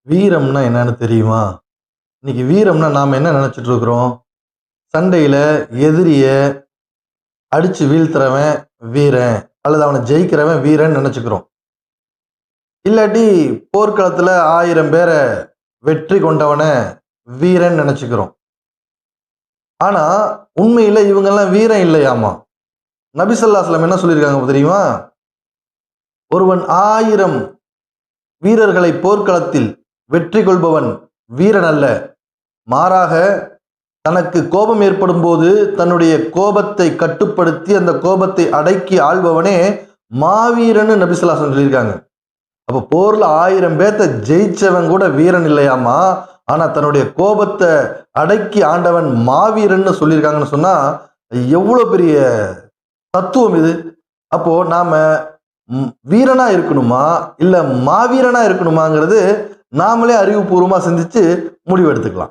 வீரம்னா என்னன்னு தெரியுமா? இன்னைக்கு வீரம்னா நாம என்ன நினைச்சிட்டு இருக்கிறோம்? சண்டையில எதிரிய அடிச்சு வீழ்த்துறவன் வீரன் அல்லது அவனை ஜெயிக்கிறவன் வீரன் நினைச்சுக்கிறோம். இல்லாட்டி போர்க்களத்துல 1000 பேர வெற்றி கொண்டவன வீரன் நினைச்சுக்கிறோம். ஆனா உண்மையில இவங்கெல்லாம் வீரன் இல்லையாமா. நபி ஸல்லல்லாஹு அலைஹி வஸல்லம் என்ன சொல்லியிருக்காங்க தெரியுமா? ஒருவன் 1000 வீரர்களை போர்க்களத்தில் வெற்றி கொள்பவன் வீரன் அல்ல. மாறாக தனக்கு கோபம் ஏற்படும் போது தன்னுடைய கோபத்தை கட்டுப்படுத்தி அந்த கோபத்தை அடக்கி ஆள்பவனே மாவீரன்னு நபி ஸல்லல்லாஹு அலைஹி வஸல்லம் சொல்லியிருக்காங்க. அப்போ போர்ல 1000 பேர்த்த ஜெயிச்சவன் கூட வீரன் இல்லையாமா. ஆனா தன்னுடைய கோபத்தை அடக்கி ஆண்டவன் மாவீரன்னு சொல்லியிருக்காங்கன்னு சொன்னா எவ்வளவு பெரிய தத்துவம் இது. அப்போ நாம வீரனா இருக்கணுமா இல்ல மாவீரனா இருக்கணுமாங்கிறது நாமளே அறிவுபூர்வமா சிந்திச்சு முடிவெடுத்துக்கலாம்.